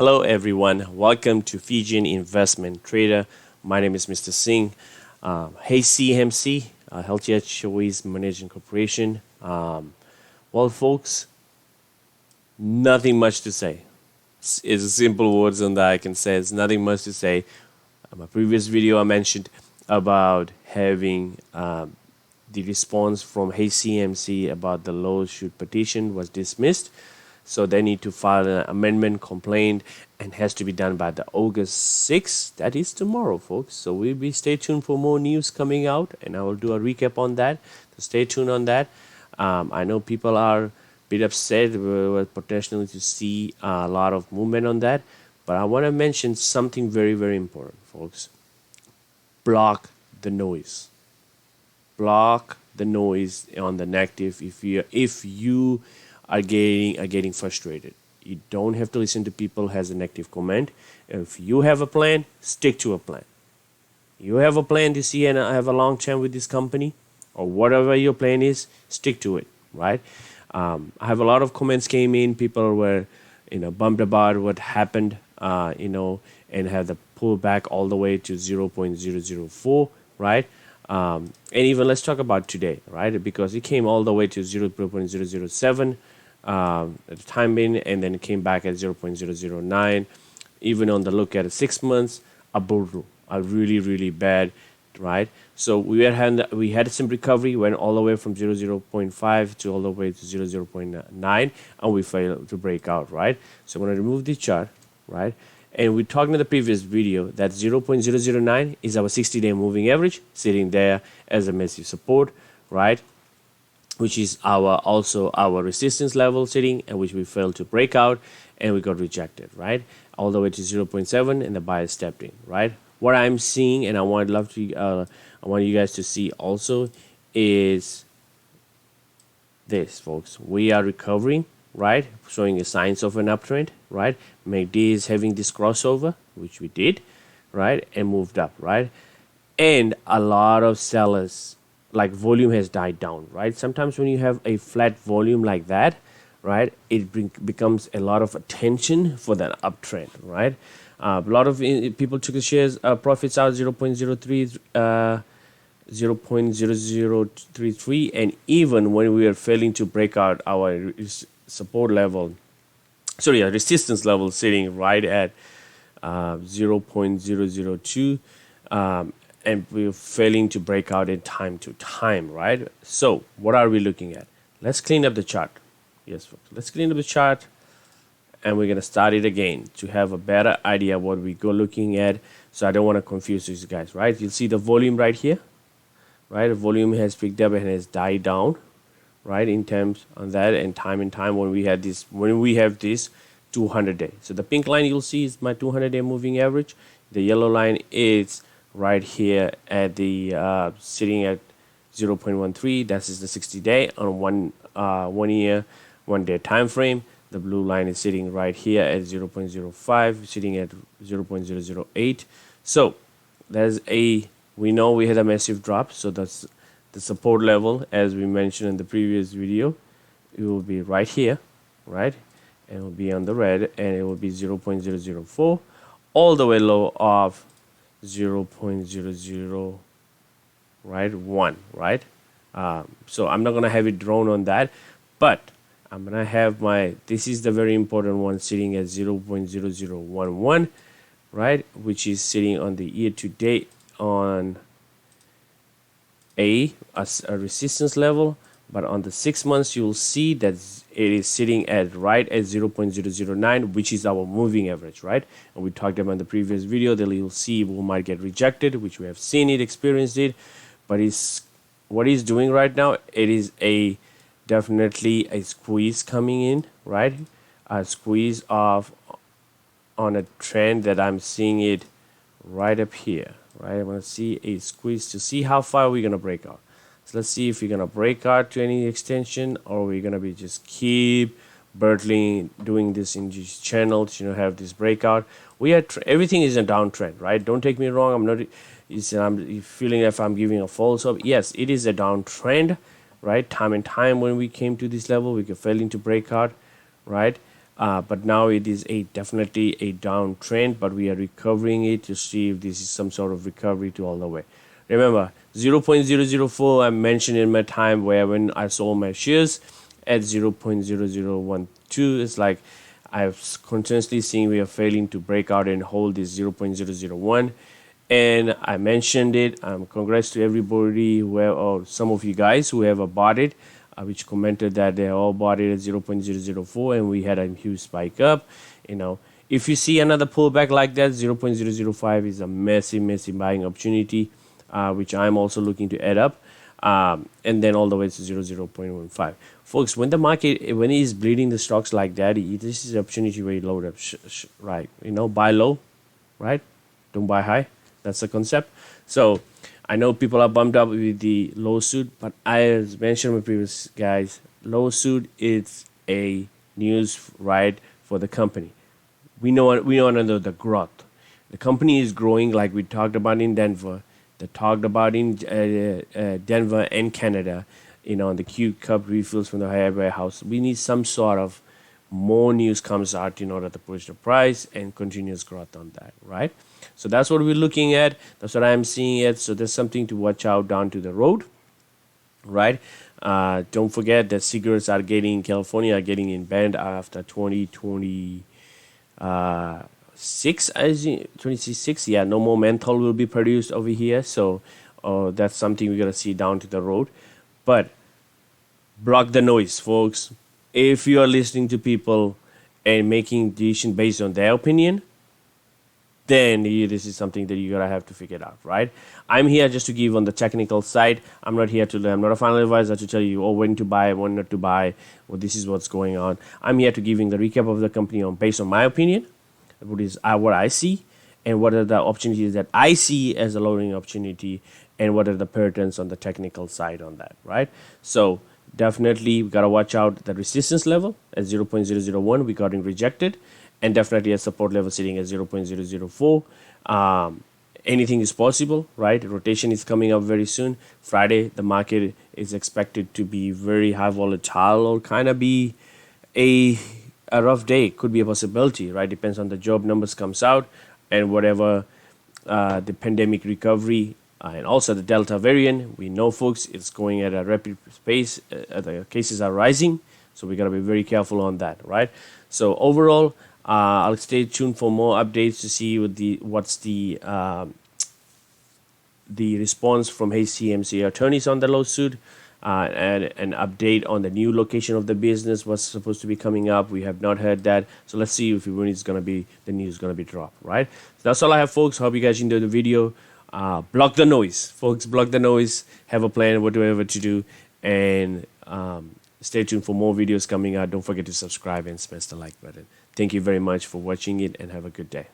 Hello everyone, welcome to Fijian Investment Trader. My name is Mr. Singh. Hcmc, Healthier Choice Management Corporation. Well, folks, nothing much to say. It's simple words on that I can say. It's nothing much to say. In my previous video, I mentioned about having the response from Hcmc about the lawsuit petition was dismissed. So they need to file an amendment complaint and has to be done by the August 6th. That is tomorrow, folks. So we'll be stay tuned for more news coming out, and I will do a recap on that. So stay tuned on that. I know people are a bit upset with potentially to see a lot of movement on that, but I want to mention something very, very important, folks. Block the noise. Block the noise on the negative if you are getting frustrated. You don't have to listen to people who has a negative comment. If you have a plan, stick to a plan. You have a plan to see and have a long term with this company, or whatever your plan is, stick to it, right? I have a lot of comments came in. People were, bummed about what happened, and had the pull back all the way to 0.004, right? And even let's talk about today, right? Because it came all the way to 0.007 at the time being, and then it came back at 0.009. Even on the look at 6 months, a brutal, a really bad, right? So we had some recovery, went all the way from 0.5 to all the way to 0.9, and we failed to break out, right? So I'm going to remove the chart, right? And we talked in the previous video that 0.009 is our 60-day moving average, sitting there as a massive support, right? Which is also our resistance level sitting, and which we failed to break out, and we got rejected, right? All the way to 0.7, and the buyer stepped in, right? What I'm seeing, and I want you guys to see also, is this, folks. We are recovering, right? Showing the signs of an uptrend, right? MACD is having this crossover, which we did, right? And moved up, right? And a lot of sellers, like volume has died down, right? Sometimes when you have a flat volume like that, right, it becomes a lot of attention for that uptrend, right? A lot of people took the shares profits out 0.0033, and even when we are failing to break out our support level, a resistance level sitting right at 0.002, and we're failing to break out in time to time, right? So what are we looking at? Let's clean up the chart. Yes, folks. Let's clean up the chart, and we're going to start it again to have a better idea what we go looking at. So I don't want to confuse you guys, right? You'll see the volume right here, right? The volume has picked up and has died down, right? In terms on that, and time when we have this 200-day. So the pink line you'll see is my 200-day moving average. The yellow line is right here at the sitting at 0.13. That is the 60-day on 1 year, 1 day time frame. The blue line is sitting right here at 0.05, sitting at 0.008. So we know we had a massive drop. So that's the support level, as we mentioned in the previous video. It will be right here, right? And it will be on the red, and it will be 0.004, all the way low of 0.00 right 1, right? So I'm not gonna have it drawn on that, but I'm gonna have this is the very important one sitting at 0.0011, right, which is sitting on the year to date on a resistance level. But on the 6 months, you'll see that it is sitting at 0.009, which is our moving average, right? And we talked about in the previous video that you'll see we might get rejected, which we have seen it, experienced it. But what he's doing right now, it is definitely a squeeze coming in, right? A squeeze on a trend that I'm seeing it right up here, right? I'm gonna see a squeeze to see how far we're gonna break out. So let's see if we're gonna break out to any extension, or we're gonna be just keep Bertling doing this in this channel to have this breakout. Everything is a downtrend, right? Don't take me wrong. I'm feeling if I'm giving a false hope. Yes, it is a downtrend, right? Time and time when we came to this level, we were failing to break out, right? but now it is definitely a downtrend, but we are recovering it to see if this is some sort of recovery to all the way. Remember, 0.004 I mentioned in my time where when I sold my shares at 0.0012, it's like I've continuously seen we are failing to break out and hold this 0.001. And I mentioned it. Congrats to everybody who have, or some of you guys who have bought it, which commented that they all bought it at 0.004 and we had a huge spike up. If you see another pullback like that, 0.005 is a massive buying opportunity, which I'm also looking to add up. And then all the way to 0.15. Folks, when the market, when it is bleeding the stocks like that, this is an opportunity where you load up, right? Buy low, right? Don't buy high. That's the concept. So I know people are bummed up with the low suit, but as mentioned with previous guys, low suit is a news right for the company. We know under the growth. The company is growing like we talked about in Denver. They talked about in Denver and Canada, on the Q Cup refills from the higher warehouse. We need some sort of more news comes out in order to push the price and continuous growth on that, right? So that's what we're looking at. That's what I'm seeing it. So there's something to watch out down to the road, right? Don't forget that cigarettes California are getting in banned after 2020. 26, yeah, no more menthol will be produced over here, so that's something we're gonna see down to the road. But block the noise, folks. If you are listening to people and making decision based on their opinion, then this is something that you're gonna have to figure out, right? I'm here just to give on the technical side. I'm not a final advisor to tell you when to buy, when not to buy, or this is what's going on. I'm here to giving the recap of the company based on my opinion, what I see, and what are the opportunities that I see as a loading opportunity, and what are the patterns on the technical side on that, right? So definitely we gotta watch out the resistance level at 0.001. We got rejected, and definitely a support level sitting at 0.004. Anything is possible, right? Rotation is coming up very soon. Friday, the market is expected to be very high volatile or kind of be a rough day. Could be a possibility, right? Depends on the job numbers comes out and whatever the pandemic recovery and also the Delta variant. We know, folks, it's going at a rapid pace. The cases are rising, so we got to be very careful on that, right? So overall, I'll stay tuned for more updates to see what's the response from Hcmc attorneys on the lawsuit, and an update on the new location of the business, what's supposed to be coming up. We have not heard that, so let's see if when it's gonna be the news gonna be dropped, right? So that's all I have, folks. Hope you guys enjoyed the video. Block the noise, folks. Block the noise. Have a plan, whatever to do, and stay tuned for more videos coming out. Don't forget to subscribe and smash the like button. Thank you very much for watching it, and have a good day.